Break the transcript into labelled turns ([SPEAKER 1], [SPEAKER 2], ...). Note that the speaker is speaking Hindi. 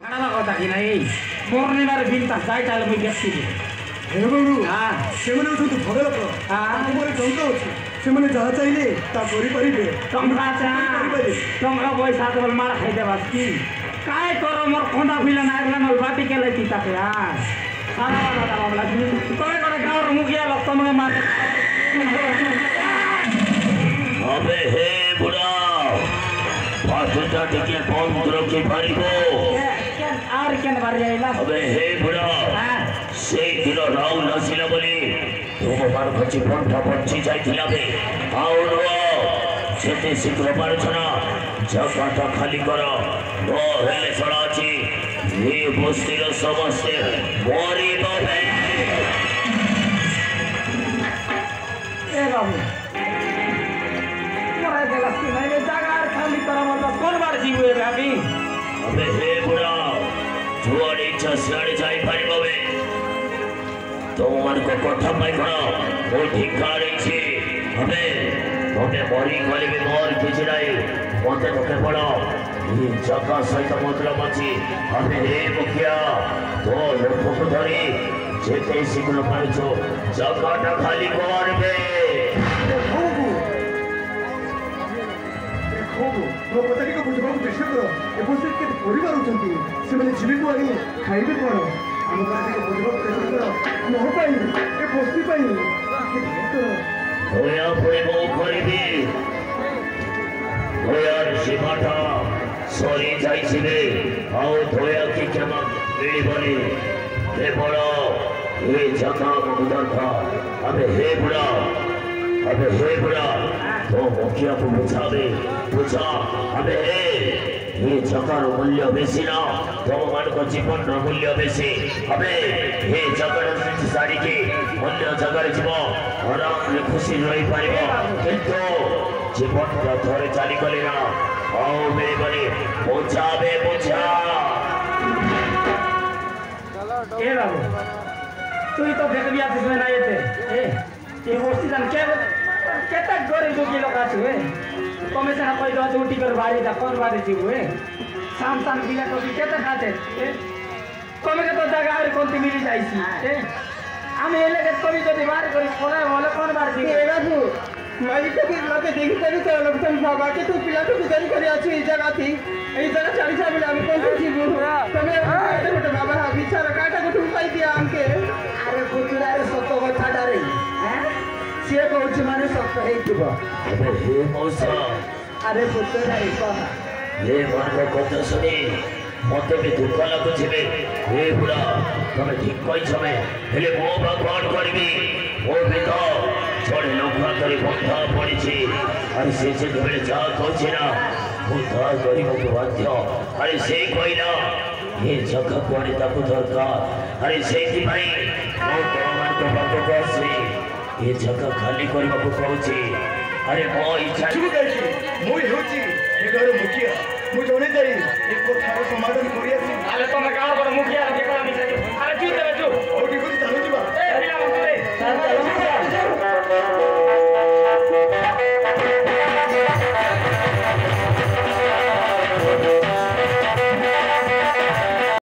[SPEAKER 1] Kenapa kau tak kira ini? Murni baru bintang saya kalau mau biasa ini.
[SPEAKER 2] Baru, semana itu tu bhagal apa? Aku baru jangka ଅଛି। semana jaha ଚାହିଁଲେ ତା କରିପାରିବେ।
[SPEAKER 1] ଟଙ୍କା ପଇସା ତ ମାଡ଼ ଖାଇଦେବା କି କାଏ କର ମୋର ଖଣ୍ଡା ପିଲା ନାଇଁ ବୋଲେ ନଲ ବାଟି କେଲେ ଚିତାକେ ସାରା ବାଲା ବାଲା ତମେ କଣ ଗାଁର ମୁଖିଆ ଲୋକ ତମେ ମାର
[SPEAKER 3] अबे हे बुढ़ा पाठटा टिके बंद रखी पारिबो
[SPEAKER 1] आर केन बार जाइला
[SPEAKER 3] अबे हे बुढ़ा से दिन राव नसिला बोली तुम मार खची पंठा पंची जाइथिला बे आओ रो सेते शीघ्र पारछना जगटा खाली कर नो हेले सड़ाची ये बस्तीर समस्ते मोरी बाबे
[SPEAKER 1] ए बाबू खाली करा मतलब कौन बार जी हुए अभी
[SPEAKER 3] अबे हे बुढ़ा जुआड़ी इच्छा सियाड़ी जाई पारी बाबे तुम मन को कोठा पाई खड़ा वो ठीक रही छी अबे तोते मरी गली भी मोर किछि नहीं मते तोके पड़ो ये जगह सहित मतलब अछि अबे हे मुखिया तो लोक को धरी जेते शीघ्र पाइछो जगहटा खाली करबे
[SPEAKER 2] ମୋ କଥାଟିକୁ ବୁଝିବାକୁ ଚେଷ୍ଟା କର ଏବସ୍ତେ କେତେ ପରିବାର ଅଛନ୍ତି ସେମାନେ ଜୀବିକୁ ଆଣି ଖାଇବେ କ'ଣ ଆମ କଥାଟିକୁ ବୁଝିବାକୁ ଚେଷ୍ଟା କର ମୋ ପାଇଁ ଏ ବସ୍ତି ପାଇଁ
[SPEAKER 3] होया पड़िबो करिबी होयार सीमाटा सरी जाइछिबे आउ होया की क्षमा मिलिबनी हे बड़ो ये जगह मुदर था अबे हे बुढ़ा तो मुखिया को बुझा अबे ये जगह मूल्य बेसी ना तुम मान को जीवन मूल्य बेसी अबे ये जगह साड़ी की मूल्य जगह जीव आराम रे खुशी रही पारिबो किंतु जीवन का थोड़े चली गली ना आओ मेरे बनी बुझा
[SPEAKER 1] ए बाबू तू तो देख बिया इसमें ना ये होस्ती जान के केता गरीब दुखी लोग आछे तमे से कोई दो उठी कर बाड़ी दा कोन बाड़ी छी हुए शाम बिला को केता खाते तमे के तो जगह और कोनती मिली जाई छी हम एले के कभी जदी बार करी कोना वाला कोन बाड़ी छी ए बाबू मालिक के लोग देखि तरी तो लोग तुम बाबा के तू पिला तो गुजारी करी आछी ई जगह थी ई जगह 40 बिला हम कोन छी तमे बेटा बाबा बिचारा काटा को उपाय दिया हमके अरे पुतला रे सतो कथा डरे से कहूँ माने सत्य
[SPEAKER 3] अबे हे मौसा
[SPEAKER 1] अरे पुत्र
[SPEAKER 3] ये मन को कथा सुनी मते भी दुख लगुछे हे बुढ़ा तमे ठीक कहि छमे हेले मो भगवान करबी ओ भी तो छोड़े लोखा करी बंधा पड़ी छी अरे से घरे जा कहछि ना बुद्धा गरीब को बाध्य अरे से कहला ये जगह कोनी ताकू दरकार अरे सेठी भाई ओ भगवान को बात कहछि ये जगह खाली करबा को कहछि अरे मो इच्छा
[SPEAKER 2] चुप जाइछि मुई होछि ए घर मुखिया मु जने जाई एक कथार समाधान करिया छी
[SPEAKER 1] अरे तमे गाँव पर मुखिया के करा मिछ अरे चुप